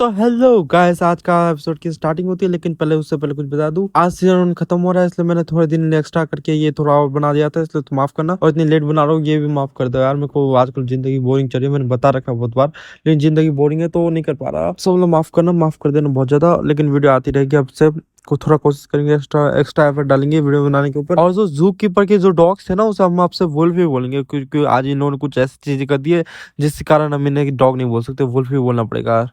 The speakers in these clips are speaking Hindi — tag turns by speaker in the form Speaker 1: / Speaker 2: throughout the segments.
Speaker 1: तो हेलो गाइस, आज का एपिसोड की स्टार्टिंग होती है, लेकिन उससे पहले कुछ बता दूं। आज सीजन खत्म हो रहा है, इसलिए मैंने थोड़े दिन एक्स्ट्रा करके ये थोड़ा और बना दिया था, इसलिए तो माफ करना। और इतनी लेट बना रहा हूँ, ये भी माफ कर दो यार। मेरे को आजकल जिंदगी बोरिंग चल रही है, मैंने बता रखा बहुत बार, लेकिन जिंदगी बोरिंग है तो नहीं कर पा रहा। आप सब लोग माफ करना, माफ कर देना बहुत ज्यादा। लेकिन वीडियो आती रहेगी अब से, को थोड़ा कोशिश करेंगे, एक्स्ट्रा एफर्ट डालेंगे वीडियो बनाने के ऊपर। और जो जू कीपर के जो डॉग्स है ना, उसे हम आपसे वुल्फ भी बोलेंगे, क्योंकि आज इन लोगों ने कुछ ऐसी चीजें कर दी है जिसके कारण हम इन्हें डॉग नहीं बोल सकते, वुल्फ भी बोलना पड़ेगा।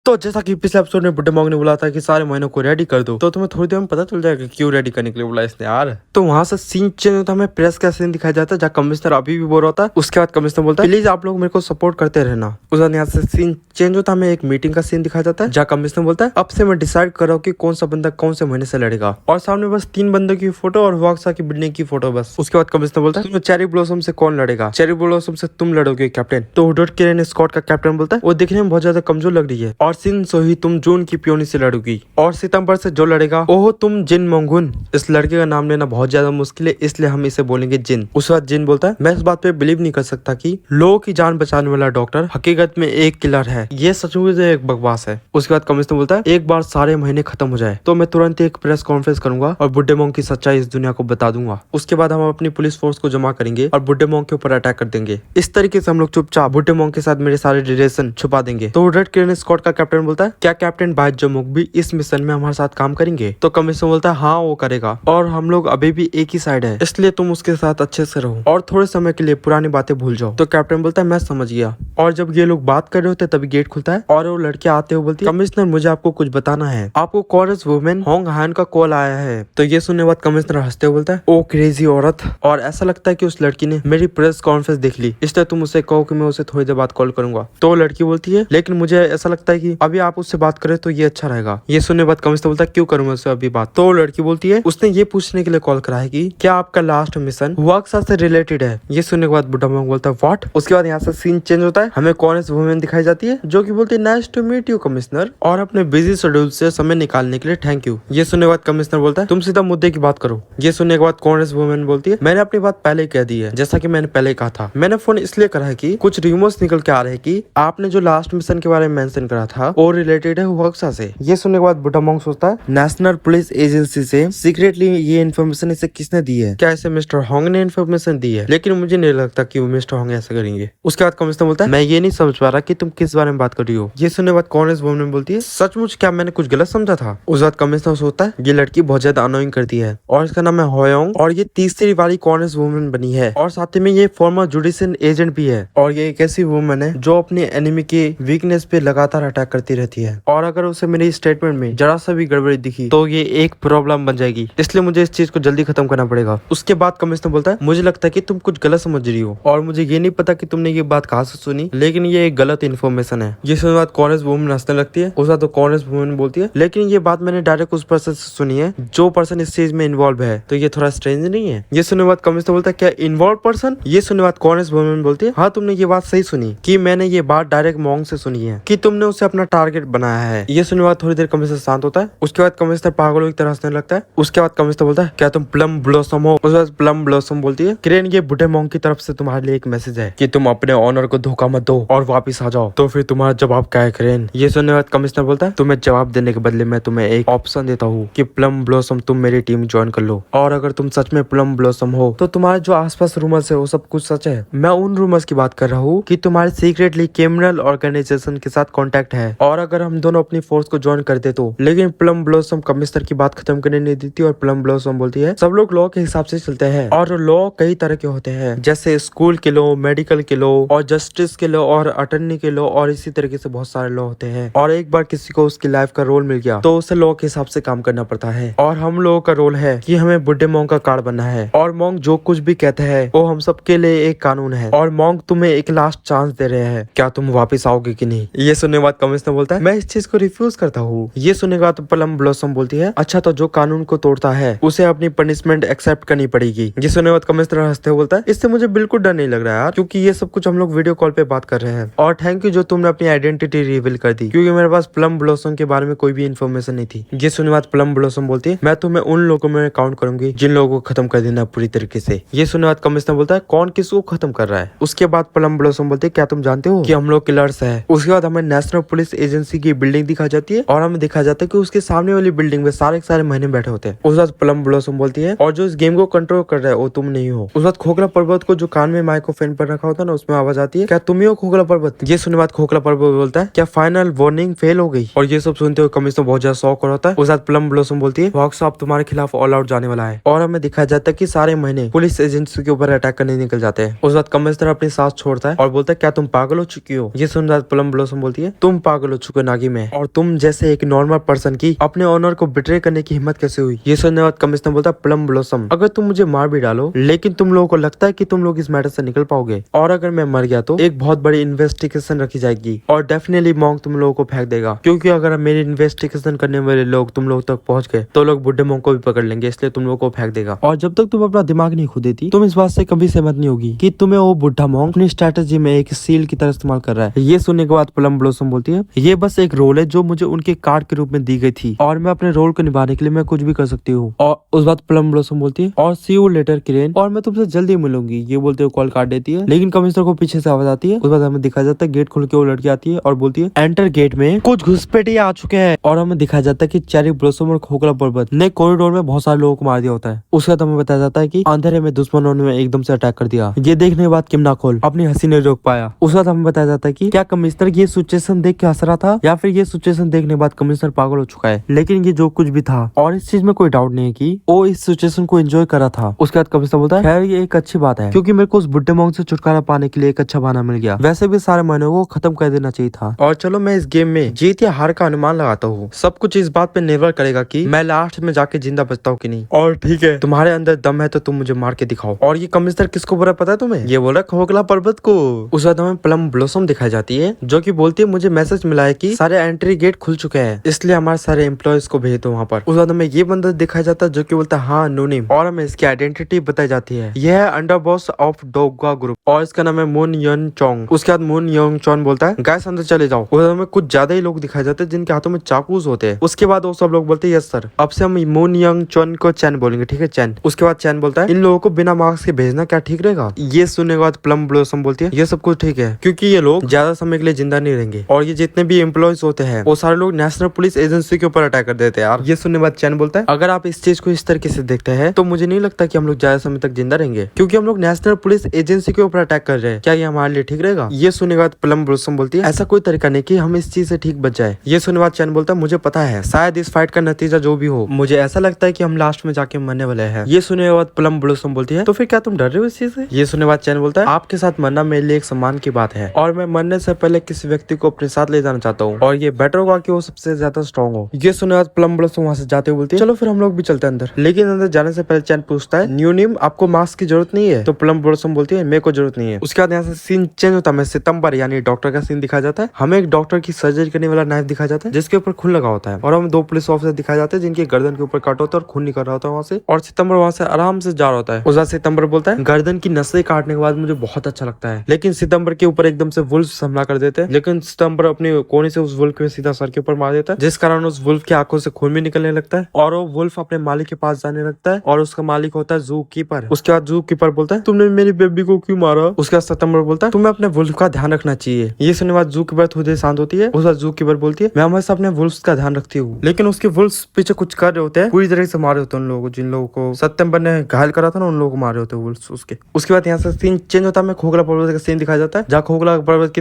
Speaker 1: तो जैसा कि पिछले एपिसोड में बुड्ढे मॉन्ग ने बोला था कि सारे महीनों को रेडी कर दो, तो तुम्हें थोड़ी देर में पता चल जाएगा क्यों रेडी करने के लिए बोला इसने यार। तो वहां से सीन चेंज होता है, हमें प्रेस का सीन दिखाया जाता है जहाँ कमिश्नर अभी भी बोल रहा था। उसके बाद कमिश्नर बोलता है प्लीज आप लोग मेरे को सपोर्ट करते रहना। उसके बाद यहाँ से सीन चेंज होता है, हमें एक मीटिंग का सीन दिखाया जाता है जहाँ कमिश्नर बोलता है अब से मैं डिसाइड कर रहा हूँ कि कौन सा बंदा कौन से महीने से लड़ेगा। और सामने बस 3 बंदों की फोटो और वॉक्सा की बिल्डिंग की फोटो बस। उसके बाद कमिश्नर बोलता है चेरी ब्लॉसम से कौन लड़ेगा? चेरी ब्लॉसम से तुम लड़ोगे कैप्टन। तो हुडोट किरेन स्कॉट का कैप्टन बोलता है वो दिखने में बहुत ज्यादा कमजोर लग रही है। और सिन सोही तुम जून की पियोनी से लड़ोगी। और सितंबर से जो लड़ेगा ओह तुम जिन मोंगुन। इस लड़के का नाम लेना बहुत ज्यादा मुश्किल है, इसलिए हम इसे बोलेंगे जिन। उस वक्त जिन बोलता है मैं इस बात पे बिलीव नहीं कर सकता कि लोगों की जान बचाने वाला डॉक्टर हकीकत में एक किलर है। ये सचमुच एक बकवास है। उसके बाद कमिश्नर बोलता है एक बार सारे महीने खत्म हो जाए तो मैं तुरंत एक प्रेस कॉन्फ्रेंस करूंगा और बुड्ढे मोंग की सच्चाई इस दुनिया को बता दूंगा। उसके बाद हम अपनी पुलिस फोर्स को जमा करेंगे और बुड्ढे मोंग के ऊपर अटैक कर देंगे। इस तरीके से हम लोग चुपचाप बुड्ढे मोंग के साथ मेरे सारे रिलेशन छुपा देंगे। तो रेड किरण स्कॉट का कैप्टन बोलता है क्या कैप्टन बाइट जो भी इस मिशन में हमारे साथ काम करेंगे? तो कमिश्नर बोलता है हाँ वो करेगा, और हम लोग अभी भी एक ही साइड है, इसलिए तुम उसके साथ अच्छे से रहो और थोड़े समय के लिए पुरानी बातें भूल जाओ। तो कैप्टन बोलता है मैं समझ गया। और जब ये लोग बात कर रहे होते तभी गेट खुलता है और वो लड़के आते हुए बोलती है कमिश्नर मुझे आपको कुछ बताना है, आपको कोरस वुमेन होंग हान का कॉल आया है। तो ये सुनने के बाद कमिश्नर हंसते हुए बोलता है ओ क्रेजी औरत। और ऐसा लगता है कि उस लड़की ने मेरी प्रेस कॉन्फ्रेंस देख ली, इसलिए तुम उसे कहो कि मैं उसे थोड़ी देर बाद कॉल करूंगा। तो लड़की बोलती है लेकिन मुझे ऐसा लगता है कि अभी आप उससे बात करें तो ये अच्छा रहेगा। ये सुनने के बाद कमिश्नर बोलता है क्यों करूंगा उससे अभी बात? तो लड़की बोलती है उसने ये पूछने के लिए कॉल करा है कि क्या आपका लास्ट मिशन वर्कसा से रिलेटेड है। ये सुनने के बाद बुड्ढा मोंग बोलता है व्हाट। उसके बाद यहाँ से सीन चेंज होता है, हमें कॉर्नेस वुमेन दिखाई जाती है जो कि बोलती है nice to meet you commissioner, और अपने बिजी शेड्यूल से समय निकालने के लिए थैंक यू। ये सुनने के बाद कमिश्नर बोलता है तुम सीधा मुद्दे की बात करो। ये सुनने के बाद कॉर्नेस वुमेन बोलती है मैंने अपनी बात पहले कह दी है, जैसा कि मैंने पहले कहा था। मैंने फोन इसलिए करा है कि कुछ रूमर्स निकल के आ रहे हैं कि आपने जो लास्ट मिशन के बारे में मेंशन करा था वो रिलेटेड है वर्कसा से। ये सुनने के बाद बुड्ढा मोंग सोचता है नेशनल पुलिस एजेंसी से सीक्रेटली ये इन्फॉर्मेशन इसे किसने दी है? क्या इसे मिस्टर होंग ने इन्फॉर्मेशन दी है? लेकिन मुझे नहीं लगता कि वो मिस्टर होंग ऐसा करेंगे। उसके बाद कमिश्नर बोलता है मैं ये नहीं समझ पा रहा कि तुम किस बारे में बात कर रही हो। ये सुनने के बाद कॉर्नेस वुमेन बोलती है सचमुच क्या मैंने कुछ गलत समझा था? उस बाद कमिश्नर सोचता है ये लड़की बहुत ज्यादा अनोइंग करती है और इसका नाम है होयोंग, और ये तीसरी वाली कॉर्नेस वुमेन बनी है, और साथ में ये फॉर्मर जुडिशियल एजेंट भी है, और ये एक ऐसी वुमेन है जो अपने एनिमी के वीकनेस पे लगातार अटैक करती रहती है, और अगर उसे मेरी स्टेटमेंट में जरा सा भी गड़बड़ी दिखी तो ये एक प्रॉब्लम बन जाएगी, इसलिए मुझे इस चीज को जल्दी खत्म करना पड़ेगा। उसके बाद कमिश्नर बोलता है मुझे लगता है कि तुम कुछ गलत समझ रही हो, और मुझे ये नहीं पता कि तुमने ये बात कहाँ से सुनी, लेकिन ये एक गलत इन्फॉर्मेशन है। ये सुनने बाद कॉर्नेस वुमेन हंसने लगती है। उस तो कॉर्नेस वुमेन बोलती है लेकिन ये बात मैंने डायरेक्ट उस पर्सन से सुनी है जो पर्सन इस चीज में इन्वॉल्व है, तो ये थोड़ा स्ट्रेंज नहीं है? ये सुनने बाद कमिश्नर बोलता है क्या इन्वॉल्व पर्सन? ये सुनने बाद कॉर्नेस वुमेन बोलती है हाँ तुमने ये बात सही सुनी कि मैंने ये बात डायरेक्ट मोंग से सुनी है कि तुमने उसे अपना टारगेट बनाया है। ये सुनने बाद थोड़ी देर कमिश्नर शांत होता है। उसके बाद कमिश्नर पागलों की तरह हंसने लगता है। उसके बाद कमिश्नर बोलता है क्या तुम प्लम ब्लॉसम हो? उसके बाद प्लम ब्लॉसम बोलती है क्रेन ये बुड्ढे मोंग की तरफ से तुम्हारे लिए एक मैसेज है कि तुम अपने ऑनर को धोखा मत दो और वापिस आ जाओ। तो फिर तुम्हारा जवाब क्या है क्रेन? ये सुनने बाद कमिश्नर बोलता है तुम्हें जवाब देने के बदले मैं तुम्हें एक ऑप्शन देता हूँ कि प्लम ब्लॉसम तुम मेरी टीम ज्वाइन कर लो, और अगर तुम सच में प्लम ब्लॉसम हो तो तुम्हारे जो आसपास रूमर्स है वो सब कुछ सच है। मैं उन रूमर्स की बात कर रहा हूँ कि तुम्हारे सीक्रेटली क्रिमिनल ऑर्गेनाइजेशन के साथ कॉन्टेक्ट है, और अगर हम दोनों अपनी फोर्स को ज्वाइन करते तो। लेकिन प्लम ब्लॉसम कमिश्नर की बात खत्म करने नहीं देती, और प्लम ब्लॉसम बोलती है सब लोग लॉ के हिसाब से चलते हैं, और लॉ कई तरह के होते हैं जैसे स्कूल के लॉ, मेडिकल के लॉ, और जस्टिस के लॉ, और अटर्नी के लॉ, और इसी तरीके से बहुत सारे लॉ होते हैं। और एक बार किसी को उसकी लाइफ का रोल मिल गया तो उसे लॉ के हिसाब से काम करना पड़ता है, और हम लोगों का रोल है कि हमें बुड्ढे मोंग का कार्ड बनना है, और मोंग जो कुछ भी कहते हैं वो हम सबके लिए एक कानून है, और मोंग तुम्हें एक लास्ट चांस दे रहे हैं, क्या तुम वापिस आओगे कि नहीं? ये सुनने के बाद कमिश्नर बोलता है मैं इस चीज को रिफ्यूज करता हूँ। ये सुनने के बाद प्लम ब्लॉसम बोलती है अच्छा तो जो कानून को तोड़ता है उसे अपनी पनिशमेंट एक्सेप्ट करनी पड़ेगी। ये सुनने के बाद कमिश्नर हंसते हुए बोलता है इससे मुझे बिल्कुल डर नहीं लग रहा यार, क्योंकि ये सब कुछ हम लोग वीडियो कॉल पे बात कर रहे हैं, और थैंक यू जो तुमने अपनी आइडेंटिटी रिवील कर दी, क्योंकि मेरे पास प्लम ब्लॉसम के बारे में कोई भी इन्फॉर्मेशन नहीं थी। ये सुनने के बाद प्लम ब्लॉसम बोलती है मैं तुम्हें उन लोगों में काउंट करूंगी जिन लोगों को खत्म कर देना पूरी तरीके से। ये सुनने के बाद कमिश्नर बोलता है कौन किसको खत्म कर रहा है? उसके बाद प्लम ब्लॉसम बोलते है क्या तुम जानते हो कि हम लोग किलर्स है? उसके बाद हमें नेशनल पुलिस पुलिस एजेंसी की बिल्डिंग दिखा जाती है और हमें दिखा जाता है कि उसके सामने वाली बिल्डिंग में सारे महीने बैठे होते हैं। उस बात प्लम ब्लॉसम बोलती है और जो इस गेम को कंट्रोल कर रहा है वो तुम नहीं हो। उस बात खोखला पर्वत को जो कान में माइक्रोफोन पर रखा होता है ना उसमें आवाज आती है, क्या तुम ही हो खोखला पर्वत? ये सुनने बाद खोखला पर्वत बोलता है, क्या फाइनल वार्निंग फेल हो गई? और ये सब सुनते हुए कमिश्नर बहुत ज्यादा शौक होता है। उस बात प्लम ब्लॉसम बोलती है, हॉक्स अब तुम्हारे खिलाफ ऑल आउट जाने वाला है। और हमें दिखाया जाता है कि सारे महीने पुलिस एजेंसी के ऊपर अटैक करने निकल जाते हैं। उस बात कमिश्नर अपनी सांस छोड़ता है और बोलता है, क्या तुम पागल हो चुकी हो? ये सुन बात प्लम ब्लॉसम बोलती है, तुम पागल हो चुके नागी में, और तुम जैसे एक नॉर्मल पर्सन की अपने ऑनर को बिट्रे करने की हिम्मत कैसे हुई? ये सुनने बाद कमिश्नर बोलता है, प्लम ब्लॉसम अगर तुम मुझे मार भी डालो लेकिन तुम लोगों को लगता है कि तुम लोग इस मैटर से निकल पाओगे? और अगर मैं मर गया तो एक बहुत बड़ी इन्वेस्टिगेशन रखी जाएगी और डेफिनेटली मॉन्क तुम लोगों को फेंक देगा, क्योंकि अगर मेरी इन्वेस्टिगेशन करने वाले लोग तुम लोग तक पहुंच गए तो लोग बुड्ढे मॉन्क को भी पकड़ लेंगे, इसलिए तुम लोग को फेंक देगा। और जब तक तुम अपना दिमाग नहीं खो देती तुम इस बात से कभी सहमत नहीं होगी कि तुम्हें वो बुढ़ा मॉन्क अपनी स्ट्रेटेजी में एक सील की तरह इस्तेमाल कर रहा है। ये सुनने के बाद प्लम ब्लॉसम बोलती है, ये बस एक रोल है जो मुझे उनके कार्ड के रूप में दी गई थी और मैं अपने रोल को निभाने के लिए मैं कुछ भी कर सकती हूँ। और उस बात प्लम ब्लॉसम बोलती है, और सी यू लेटर किरेन, और मैं तुमसे जल्दी मिलूंगी। ये बोलते हुए कॉल काट देती है, लेकिन कमिश्नर को पीछे से आवाज आती है। उस बाद हमें दिखाया जाता है गेट खुल के वो लड़की आती है और बोलती है, एंटर गेट में कुछ घुसपैठिए आ चुके हैं। और हमें दिखाया जाता है कि चेरी ब्लॉसम और खोखला पर्वत ने कॉरिडोर में बहुत सारे लोगों को मार दिया होता है। उसके बाद हमें बताया जाता है कि अंधेरे में दुश्मनों ने एकदम से अटैक कर दिया। ये देखने के बाद किमना खोल अपनी हंसी नहीं रोक पाया। उसके बाद हमें बताया जाता है कि क्या कमिश्नर ये सिचुएशन देख के हंस रहा था या फिर ये सिचुएशन देखने के बाद कमिश्नर पागल हो चुका है। लेकिन ये जो कुछ भी था और इस चीज में कोई डाउट नहीं है कि वो इस सिचुएशन को एंजॉय कर रहा था। उसके बाद कमिश्नर बोलता है, खैर ये एक अच्छी बात है क्योंकि मेरे को उस बुड्ढे मॉन्क से छुटकारा पाने के लिए एक अच्छा बहाना मिल गया। वैसे भी सारे महीनों को खत्म कर देना चाहिए था। और चलो मैं इस गेम में जीत या हार का अनुमान लगाता हूँ। सब कुछ इस बात पे निर्भर करेगा कि मैं लास्ट में जाके जिंदा बचता हूँ कि नहीं। और ठीक है, तुम्हारे अंदर दम है तो तुम मुझे मार के दिखाओ। और ये कमिश्नर किसको बुरा पता है तुम्हें? ये बोला खोखला पर्वत को। उस बाद हमें प्लम ब्लॉसम दिखाई जाती है जो कि बोलती है, मुझे मैसेज मिला है कि सारे एंट्री गेट खुल चुके हैं, इसलिए हमारे सारे एम्प्लॉयज को भेज दो वहाँ पर। उस बाद हमें ये बंदा दिखाया जाता है जो कि बोलता है, हाँ नोनिम। और हमें इसकी आइडेंटिटी बताई जाती है, यह है under boss of Doga group और इसका नाम है मून यन चोंग। उसके बाद मून यंग चौन बोलता है, गाइस अंदर चले जाओ। उस हमें कुछ ज्यादा ही लोग दिखाए जाते हैं जिनके हाथों में चाकूस होते हैं। उसके बाद वो सब लोग बोलते हैं, यस सर। अब से हम मून यंग चौन को चैन बोलेंगे, ठीक है चैन। उसके बाद चैन बोलता है, इन लोगों को बिना मास्क के भेजना क्या ठीक रहेगा? ये सुनने के बाद प्लम ब्लॉसम बोलती है, ये सब कुछ ठीक है क्योंकि ये लोग ज्यादा समय के लिए जिंदा नहीं रहेंगे और ये जितने भी एम्प्लॉयज होते हैं वो सारे लोग नेशनल पुलिस एजेंसी के ऊपर अटैक कर देते हैं यार। ये सुनने के बाद चैन बोलता है, अगर आप इस चीज को इस तरीके से देखते हैं तो मुझे नहीं लगता कि हम लोग ज्यादा समय तक जिंदा रहेंगे क्योंकि हम लोग नेशनल पुलिस एजेंसी के ऊपर अटैक कर रहे हैं। क्या ये हमारे लिए ठीक रहेगा? ये सुनने के बाद प्लम ब्लॉसम बोलती है, ऐसा कोई तरीका नहीं कि हम इस चीज से ठीक बच जाए। ये सुनने के बाद चैन बोलता है, मुझे पता है शायद इस फाइट का नतीजा जो भी हो, मुझे ऐसा लगता है कि हम लास्ट में जाके मरने वाले हैं। ये सुनने के बाद प्लम ब्लॉसम बोलती है, तो फिर क्या तुम डर रहे हो इस चीज से? ये सुनने के बाद चैन बोलता है, आपके साथ मरना मेरे लिए एक सम्मान की बात है और मैं मरने से पहले किसी व्यक्ति को अपने साथ ले जाना चाहता हूँ और ये बेटर होगा कि वो सबसे ज्यादा स्ट्रॉन्ग हो। ये सुनने के बाद प्लम ब्लॉसम वहाँ से जाते हुए बोलती है, चलो फिर हम लोग भी चलते हैं अंदर। लेकिन अंदर जाने से पहले चैन पूछता है, न्यूनिम आपको मास्क की जरूरत नहीं है? तो प्लम ब्लॉसम बोलती है, मेरे को जरूरत नहीं है। उसके बाद यहाँ से सीन चेंज होता है, सितंबर यानी डॉक्टर का सीन दिखाया जाता है। हमें एक डॉक्टर की सर्जरी करने वाला नाइफ दिखाया जाता है जिसके ऊपर खून लगा होता है और हम दो पुलिस ऑफिसर दिखाए जाते हैं जिनके गर्दन के ऊपर कट होता है और खून निकल रहा होता है वहाँ से। और सितंबर वहाँ से आराम से जा रहा होता है। उस बाद सितंबर बोलता है, गर्दन की नसें काटने के बाद मुझे बहुत अच्छा लगता है। लेकिन सितंबर के ऊपर एकदम से वुल्फ हमला कर देते हैं, लेकिन सितंबर अपने कोने से उस वुल्फ के सीधा सर के ऊपर मार देता है जिस कारण उस वुल्फ की आंखों से खून भी निकलने लगता है और वो वुल्फ अपने मालिक के पास जाने लगता है और उसका मालिक होता है जू कीपर। उसके बाद जू कीपर बोलता है, तुमने मेरी बेबी को क्यों मारा? उसके बाद सितंबर बोलता है, तुम्हें अपने वुल्फ का ध्यान रखना चाहिए। ये सुनने बाद जू कीपर थोड़ी देर शांत होती है। उस बाद जू कीपर बोलती है, मैं हमेशा अपने वुल्फ का ध्यान रखती हूँ, लेकिन उसके वुल्फ पीछे कुछ कर रहे होते हैं, पूरी तरह से मारे होते हैं उन लोगों को जिन लोगों को सितंबर ने घायल करा था ना, उन लोगों को मारे होते हैं वुल्फ उसके। उसके बाद यहाँ से सीन चेंज होता है, खोखला पर्वत का सीन दिखाया जाता है जहाँ खोखला पर्वत की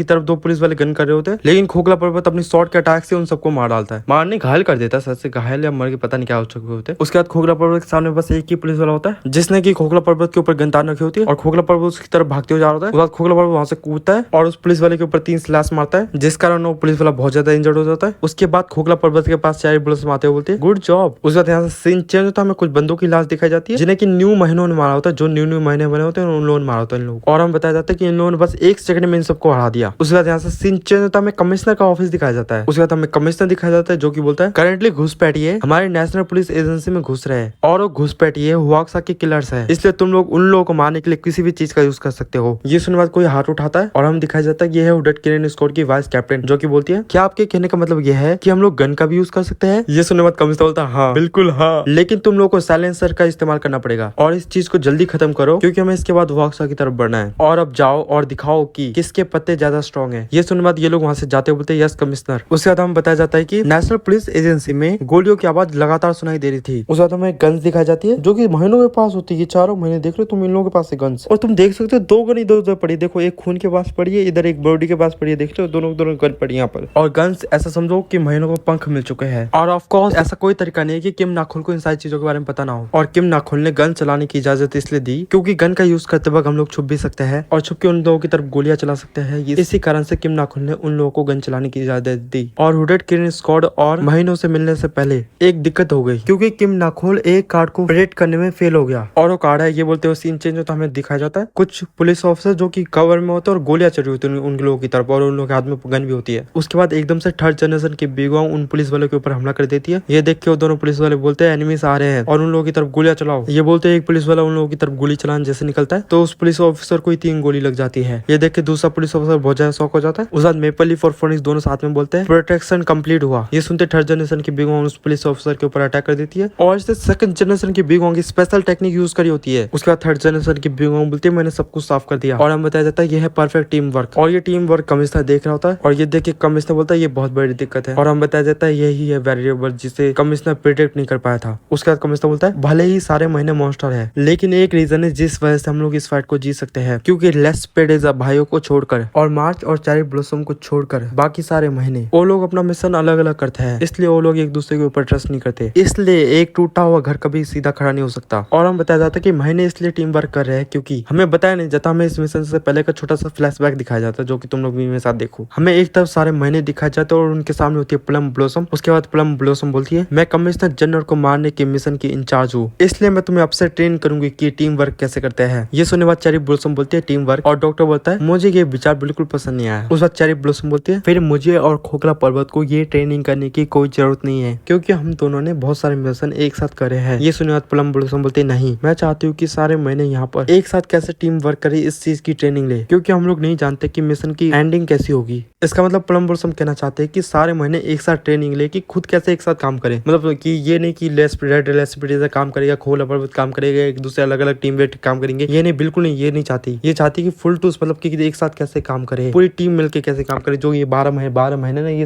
Speaker 1: तरफ दो पुलिस वाले गन कर रहे होते हैं, लेकिन खोखला पर्वत अपनी शॉर्ट के अटैक से उन सबको मार डालता है, मारने घायल कर देता है, सच से घायल या मर के पता नहीं क्या हो चुके होते हैं। उसके बाद खोखला पर्वत के सामने बस एक ही पुलिस वाला होता है जिसने की खोखला पर्वत के ऊपर गन तान रखी होती है और खोखला पर्वत उसकी तरफ भागते हुए जा रहा होता है। उसके बाद खोखला पर्वत वहां से कूदता है और उस पुलिस वाले के ऊपर 3 स्लैश मारता है जिस कारण वो पुलिस वाला बहुत ज्यादा इंजर्ड हो जाता है। उसके बाद खोखला पर्वत के पास चार पुलिस आते हुए बोलते हैं, गुड जॉब। उसके बाद यहाँ से सीन चेंज होता है, हमें कुछ बंदों की लाश दिखाई जाती है जिन्हें की न्यू महीनों ने मारा होता है, जो न्यू महीने बने होते हैं उन लोगों ने मारा होता है इन लोगों। और हम बताया जाता है कि इन लोगों ने बस 1 सेकंड में इन सबको हरा दिया। उसके बाद यहाँ से सीन चेंज होता है, हमें कमिश्नर का ऑफिस दिखाया जाता है। उसके बाद हमें कमिश्नर दिखाया जाता है जो कि बोलता है, करेंटली घुसपैठिए हमारी नेशनल पुलिस एजेंसी में घुस रहे हैं और वो घुसपैठिए हुआक्सा के किलर्स है, इसलिए तुम लोग उन लोगों को मारने के लिए किसी भी चीज का यूज कर सकते हो। ये सुनने बाद कोई हाथ उठाता है और हम दिखाया जाता है ये है उडट किरण स्क्वाड की वाइस कैप्टन जो कि बोलती है, क्या आपके कहने का मतलब ये है कि हम लोग गन का भी यूज कर सकते हैं? ये सुनने बाद कमिश्नर बोलता है, हाँ बिल्कुल हाँ, लेकिन तुम लोग को साइलेंसर का इस्तेमाल करना पड़ेगा और इस चीज को जल्दी खत्म करो क्योंकि हमें इसके बाद हुआक्सा की तरफ बढ़ना है। और अब जाओ और दिखाओ कि किसके पत्ते ज्यादा स्ट्रॉन्ग स्ट्रॉन्ग है। ये सुनने बाद ये लोग वहाँ से जाते बोलते यस कमिश्नर। उसके बाद हमें बताया जाता है कि नेशनल पुलिस एजेंसी में गोलियों की आवाज लगातार सुनाई दे रही थी। उसके बाद हमें गन्स दिखाई जाती है जो कि महीनों के पास होती है। 4 महीने देख रहे हो तुम इन लोगों के पास है गन्स, और तुम देख सकते हो 2 गन इधर उधर पड़ी। देखो एक खून के पास पड़ी है, इधर एक बॉडी के पास पड़ी है। देख रहे हो दोनों दोनों गन पड़ी यहाँ पर। और गन्स ऐसा समझो कि महीनों को पंख मिल चुके हैं। और ऑफ कोर्स ऐसा कोई तरीका नहीं है कि किम नाखुल को इन सारी चीजों के बारे में पता ना हो। और किम नाखुल ने गन चलाने की इजाजत इसलिए दी क्योंकि गन का यूज करते वक्त हम लोग छुप भी सकते हैं और छुप के उन लोगों की तरफ गोलियां चला सकते हैं। इसी कारण से किम नाखुल ने उन लोगों को गन चलाने की इजाजत दी। और हुडेड किलिंग स्क्वाड और महीनों से मिलने से पहले एक दिक्कत हो गई क्योंकि किम नाखुल एक कार्ड को प्रेडिक्ट करने में फेल हो गया। और वो कार्ड है ये बोलते हुए सीन चेंज होता हमें दिखाया जाता है कुछ पुलिस ऑफिसर जो कि कवर में होते हैं और गोलियां चल रही होती है उन लोगों की तरफ, और उन लोगों के हाथ में गन भी होती है। उसके बाद एकदम से थर्ड जनरेशन की बीगवा उन पुलिस वालों के ऊपर हमला कर देती है। ये देख के वो दोनों पुलिस वाले बोलते हैं एनिमीज आ रहे हैं और उन लोगों की तरफ गोलियां चलाओ। ये बोलते हैं एक पुलिस वाला उन लोगों की तरफ गोली चलाने जैसे निकलता है तो उस पुलिस ऑफिसर को 3 गोली लग जाती है। ये देख के दूसरा पुलिस ऑफिसर बहुत ज्यादा शॉक हो जाता है। उस बाद मेपल लीफ और फोनिक्स दोनों साथ में बोलते हैं प्रोटेक्शन कंप्लीट हुआ। ये सुनते थर्ड जनरेशन की बीगवा उस पुलिस ऑफिसर के ऊपर अटैक कर देती है और इससे सेकंड जनरेशन की बीगवा की स्पेशल टेक्निक यूज करी होती है। उसके बाद थर्ड जनरेशन की बीगवा बोलती है मैंने सब कुछ साफ कर दिया। और हमें बताया जाता है ये है परफेक्ट टीम वर्क। और ये टीम वर्क कमिश्नर देख रहा होता है और ये देख के कमिश्नर बोलता है ये बहुत बड़ी दिक्कत है। और हमें बताया जाता है यही है वेरिएबल जिसे कमिश्नर प्रिडिक्ट नहीं कर पाया था। उसके बाद कमिश्नर बोलता है भले ही सारे महीने मॉन्स्टर है लेकिन एक रीजन है जिस वजह से हम लोग इस फाइट को जीत सकते हैं क्योंकि लेस पेडेजा भाइयों को छोड़कर और मार्च और चेरी ब्लॉसम को छोड़कर बाकी सारे महीने वो लोग अपना मिशन अलग अलग करते हैं, इसलिए वो लोग एक दूसरे के ऊपर ट्रस्ट नहीं करते। इसलिए एक टूटा हुआ घर कभी सीधा खड़ा नहीं हो सकता। और हम बताया जाता है कि महीने इसलिए टीम वर्क कर रहे हैं क्योंकि हमें बताया नहीं जाता, हमें इस मिशन से पहले का छोटा सा फ्लैशबैक दिखाया जाता है जो कि तुम लोग भी मेरे साथ देखो। हमें एक तरफ सारे महीने दिखाए जाते हैं और उनके सामने होती है प्लम ब्लॉसम। उसके बाद प्लम ब्लॉसम बोलती है मैं कमिश्नर जनरल को मारने के मिशन की इंचार्ज हूँ, इसलिए मैं तुम्हें अब से ट्रेन करूंगी कि टीम वर्क कैसे करते हैं। ये सुनने बाद चेरी ब्लॉसम बोलती है टीम वर्क, और डॉक्टर बोलता है मुझे ये विचार बिल्कुल पसंद नहीं आया। उस बाद चेरी ब्लॉसम बोलती है फिर मुझे और खोखला पर्वत को ये ट्रेनिंग करने की कोई जरूरत नहीं है क्योंकि हम दोनों ने बहुत सारे मिशन एक साथ करे हैं। ये सुनने बाद प्लम ब्लॉसम बोलती है नहीं, मैं चाहती हूँ कि सारे महीने यहाँ पर एक साथ कैसे टीम वर्क करे इस चीज की ट्रेनिंग ले क्योंकि हम लोग नहीं जानते कि मिशन की एंडिंग कैसी होगी। इसका मतलब प्लम ब्लॉसम कहना चाहते हैं कि सारे महीने एक साथ ट्रेनिंग ले कि खुद कैसे एक साथ काम करे, मतलब कि ये नहीं कि लेस प्रेडेटर काम करेगा, खोखला पर्वत काम करेगा, एक दूसरे अलग अलग टीम वेट काम करेंगे, ये नहीं, बिल्कुल नहीं, ये नहीं चाहती। ये चाहती कि फुल टूस मतलब कि एक साथ कैसे काम करे, पूरी टीम मिलकर कैसे काम करे, जो ये 12 महीने ना ये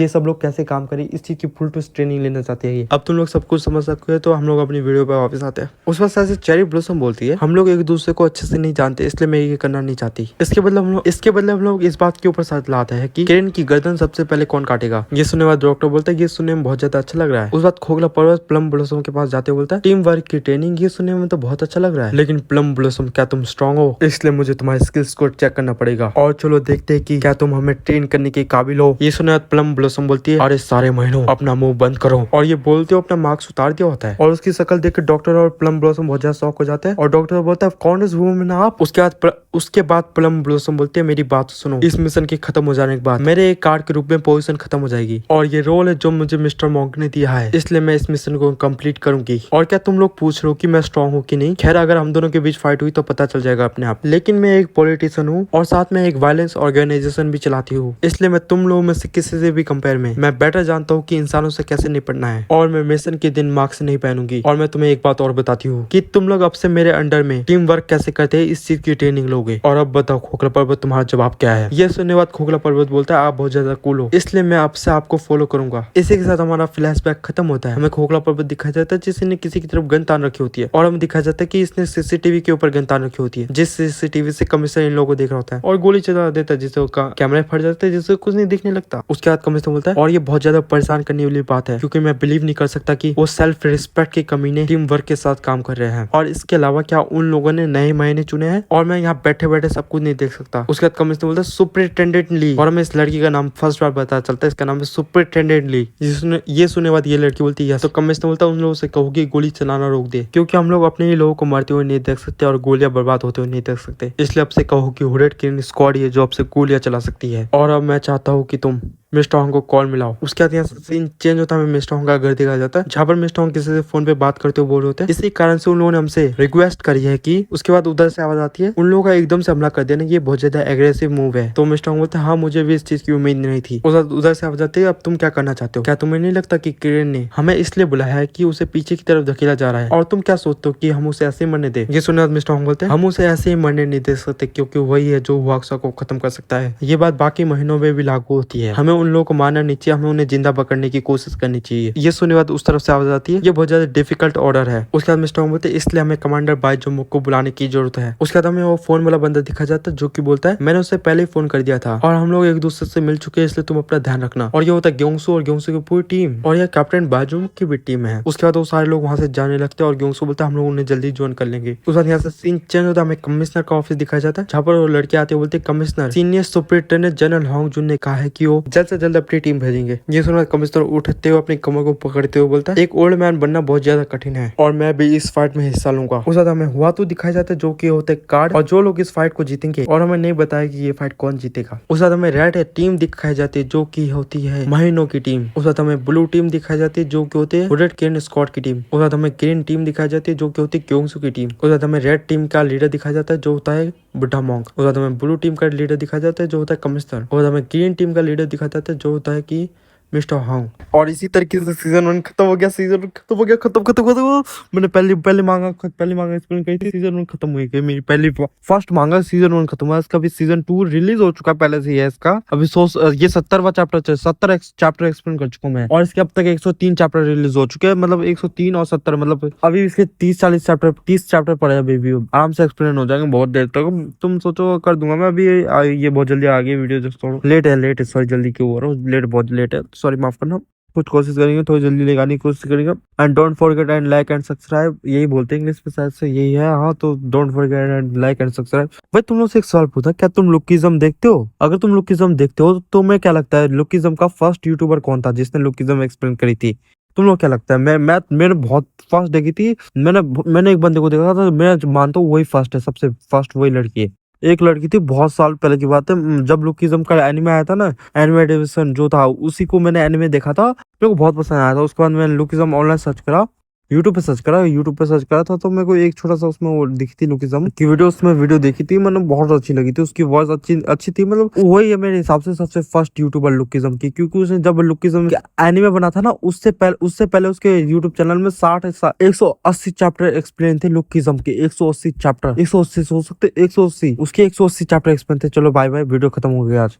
Speaker 1: सब लोग कैसे काम करे इस चीज की फुल टूस ट्रेनिंग लेना चाहते हैं। अब तुम लोग सब कुछ समझ सकते हो तो हम लोग अपनी वीडियो पे वापस आते हैं। उस वक्त ऐसे चेरी ब्लॉसम बोलती है हम लोग एक दूसरे को अच्छे से नहीं जानते इसलिए मैं ये करना नहीं चाहती। इसके बदले हम लोग इस बात के ऊपर साथ लाते हैं कि किरण की गर्दन सबसे पहले कौन काटेगा। ये सुनने बाद डॉक्टर बोलता है ये सुनने में बहुत ज्यादा अच्छा लग रहा है। उस बात खोखला पर्वत प्लम ब्लॉसम के पास जाते बोलता है टीम वर्क की ट्रेनिंग ये सुनने में तो बहुत अच्छा लग रहा है लेकिन प्लम ब्लॉसम क्या तुम स्ट्रांग हो, इसलिए मुझे तुम्हारे स्किल्स को चेक करना पड़ेगा और चलो देखते हैं कि क्या तुम हमें ट्रेन करने के काबिल हो। ये सुनने बाद प्लम ब्लॉसम बोलती है अरे सारे महीनों अपना मुंह बंद करो, और ये बोलते हो अपना मार्क्स उतार दिया होता है और उसकी शक्ल देख डॉक्टर और प्लम ब्लॉसम बहुत ज्यादा शॉक हो जाते हैं और डॉक्टर बोलता है कौन इस वुमन आप। उसके बाद प्लम ब्लॉसम बोलते हैं मेरी बात सुनो, इस मिशन के खत्म हो जाने के बाद मेरे एक कार्ड के रूप में पोजीशन खत्म हो जाएगी और ये रोल है जो मुझे मिस्टर मॉन्क ने दिया है, इसलिए मैं इस मिशन को कंप्लीट करूंगी। और क्या तुम लोग पूछ रहे हो कि मैं स्ट्रांग हूँ कि नहीं? खैर अगर हम दोनों के बीच फाइट हुई तो पता चल जाएगा अपने आप, लेकिन मैं एक पॉलिटिशियन हूँ और साथ में एक वायलेंस ऑर्गेनाइजेशन भी चलाती हूँ, इसलिए मैं तुम लोगों में से किसी से भी कंपेयर में मैं बेटर जानता हूँ कि इंसानों से कैसे निपटना है। और मैं मिशन के दिन मार्क्स नहीं पहनूंगी। और मैं तुम्हें एक बात और बताती हूँ कि तुम लोग अब से मेरे अंडर में टीम वर्क कैसे करते हैं इस चीज की ट्रेनिंग लोगे। और अब बताओ खोखला पर्वत तुम्हारा जवाब क्या है। ये सुनने बाद खोखला पर्वत बोलता है आप बहुत ज्यादा कूल हो, इसलिए मैं अब से आपको फॉलो करूंगा। इसी के साथ हमारा फ्लैशबैक खत्म होता है। हमें खोखला पर्वत दिखाया जाता है जिसने किसी की तरफ गन तान रखी होती है और हमें दिखाया जाता है कि इसने सीसीटीवी के ऊपर गन तान रखी होती है, जिस सीसीटीवी से कमिश्नर इन लोगों को देख रहा होता है और गोली चला देता है जिससे कैमरे फट जाते हैं, जिससे कुछ नहीं दिखने लगता। उसके बाद कमिश्नर बोलता है और ये बहुत ज्यादा परेशान करने वाली बात है क्योंकि मैं बिलीव नहीं कर सकता कि वो सेल्फ रिस्पेक्ट की कमी ने टीम वर्क के साथ काम कर रहे हैं और इसके अलावा क्या उन लोगों ने नए महीने चुने हैं और मैं यहाँ बैठे बैठे सब कुछ नहीं देख सकता। उसके बाद कमिश्नर बोलता है सुपरिटेंडेंट ली, और हमें इस लड़की का नाम फर्स्ट बार पता चलता है, इसका नाम है सुपरिटेंडेंट ली। ये सुनने बाद ये लड़की बोलती है तो कमिश्नर बोलता है उन लोगों से कहोगे गोली चलाना रोक दे क्योंकि हम लोग अपने ही लोगों को मरते हुए नहीं देख सकते और गोलियां बर्बाद होते हुए नहीं देख सकते, इसलिए अब से कहो कि हुडेड किलिंग स्क्वाड ये जो अब से गोलियां चला सकती है। और अब मैं चाहता हूँ कि तुम मिस्टर होंग को कॉल मिलाओ। उसके बाद यहाँ से सीन चेंज होता है, मिस्टर होंग का घर दिखाया जाता है जहाँ पर मिस्टर होंग किसी से फोन पे बात करते हुए बोल रहे होते हैं। इसी कारण से उन लोगों ने हमसे रिक्वेस्ट करी है कि उसके बाद उधर से आवाज आती है उन लोगों का एकदम से हमला कर देना, ये बहुत ज्यादा एग्रेसिव मूव है। तो मिस्टर होंग बोलते हैं हाँ मुझे भी इस चीज की उम्मीद नहीं थी। उधर से आवाज आती है अब तुम क्या करना चाहते हो, क्या तुम्हें नहीं लगता कि किरण ने हमें इसलिए बुलाया है कि उसे पीछे की तरफ धकेला जा रहा है, और तुम क्या सोचते हो कि हम उसे ऐसे ही मरने दे। ये सुनने मिस्टर होंग बोलते हैं हम उसे ऐसे ही मरने नहीं दे सकते क्योंकि वही है जो हुआक्सा को खत्म कर सकता है। ये बात बाकी महीनों में भी लागू होती है, हमें उन लोगों को मारना नहीं चाहिए, हमें उन्हें जिंदा पकड़ने की कोशिश करनी चाहिए। ये सुनने बाद उस तरफ से आवाज आती है ये बहुत ज्यादा डिफिकल्ट ऑर्डर है। उसके बाद मिस्टर होंग बोलते हैं इसलिए हमें कमांडर बाइजुमो को बुलाने की जरूरत है। उसके बाद हमें वो फोन वाला बंदा दिखा जाता है जो कि बोलता है मैंने उसे पहले ही फोन कर दिया था और हम लोग एक दूसरे से मिल चुके हैं, इसलिए तुम अपना ध्यान रखना। और ये होता है ग्योंगसू और ग्योंगसू की पूरी टीम, और ये कैप्टन बाइजुमो की भी टीम है। उसके बाद वो सारे लोग वहां से जाने लगते हैं और ग्योंगसू बोलता है हम लोग उन्हें जल्दी ज्वाइन कर लेंगे। उसके बाद यहाँ से सीन चेंज होता है, हमें कमिश्नर का ऑफिस दिखाया जाता है जहाँ पर वो लड़के आते बोलते हैं commissioner senior superintendent general Hong Jun ने कहा है कि वो जल्द से जल्द अपनी टीम भेजेंगे। ये सुनकर कमिश्नर उठते हुए अपनी कमर को पकड़ते हुए बोलता है एक ओल्ड मैन बनना बहुत ज्यादा कठिन है और मैं भी इस फाइट में हिस्सा लूंगा। उस बाद हमें हुआ तो दिखाया जाता है जो कि होते कार्ड और जो लोग इस फाइट को जीतेंगे, और हमें नहीं बताया कि ये फाइट कौन जीतेगा। उस बाद हमें रेड टीम दिखाई जाती है जो की होती है महीनों की टीम। उस बाद हमें ब्लू टीम दिखाई जाती है जो की होती है रेड किरण स्क्वाड की टीम। उस बाद हमें ग्रीन टीम दिखाई जाती है जो की होती है क्योंगसू की टीम। उस बाद हमें रेड टीम का लीडर दिखाया जाता है जो होता है बुढ़ा मॉन्क। उसके बाद हमें ब्लू टीम का लीडर दिखाया जाता है जो होता है कमिश्नर। और हमें ग्रीन टीम का लीडर दिखाया जाता है जो होता है कि मिस्टर होंग। और इसी तरीके से सीजन 1 खत्म हो गया, सीजन 1 खत्म हो गया, खत्म। मैंने पहली मांगा एक्सप्लेन करी थी, सीजन 1 खत्म हुई गई मेरी पहली फर्स्ट मांगा, सीजन 1 खत्म हुआ। इसका भी सीजन 2 रिलीज हो चुका पहले से ही है इसका। अभी ये 70वां चैप्टर 70 चैप्टर एक्सप्लेन कर चुका हूं मैं, और इसके अब तक 103 चैप्टर रिलीज हो चुके हैं, मतलब 103 और 70 मतलब अभी इसके 30 चैप्टर पड़े अभी भी आराम से एक्सप्लेन हो जाएंगे बहुत देर तक। तुम सोचो कर दूंगा मैं अभी, ये बहुत जल्दी आ गई वीडियो, जो लेट है सॉरी, जल्दी क्यों हो रहा हूँ, बहुत लेट है, सॉरी माफ करना। कुछ कोशिश करेंगे थोड़ी जल्दी लगाने की कोशिश करेंगे। And don't forget and like and subscribe, यही बोलते हैं इंग्लिश में शायद से यही है, हाँ तो don't forget and like and subscribe. भाई तुम लोग से एक सवाल पूछा, क्या तुम लुकिज्म देखते हो? अगर तुम लुकिज्म देखते हो तो तुम्हें क्या लगता है लुकिज्म का फर्स्ट यूट्यूबर कौन था जिसने लुकिज्म एक्सप्लेन करी थी? तुम लोग क्या लगता है? मैंने बहुत फर्स्ट देखी थी, मैंने एक बंदे को देखा था, मैं मानता हूँ वही फर्स्ट है, सबसे फर्स्ट वही लड़की है। एक लड़की थी, बहुत साल पहले की बात है, जब लुकिज्म का एनिमे आया था ना, एनिमे डिविजन जो था, उसी को मैंने एनिमे देखा था, मेरे को बहुत पसंद आया था। उसके बाद मैंने लुकिज्म ऑनलाइन सर्च करा, यूट्यूब पे सर्च करा था, तो मेरे को एक छोटा सा उसमें वो दिखी थी लुकिज्म की वीडियो, उसमें वीडियो देखी थी मैंने, बहुत अच्छी लगी थी, उसकी वॉइस अच्छी थी, मतलब वही है मेरे हिसाब से सबसे फर्स्ट यूट्यूबर लुकिज्म की, क्योंकि उसने जब लुकिज्म एनिमे बना था ना, उससे पहले उसके यूट्यूब चैनल में 180 चैप्टर एक्सप्लेन थे लुकिज्म के, 180 चैप्टर, 180 हो सकते, 180 उसके 180 चैप्टर एक्सप्लेन थे। चलो बाय बाय, वीडियो खत्म हो गया आज।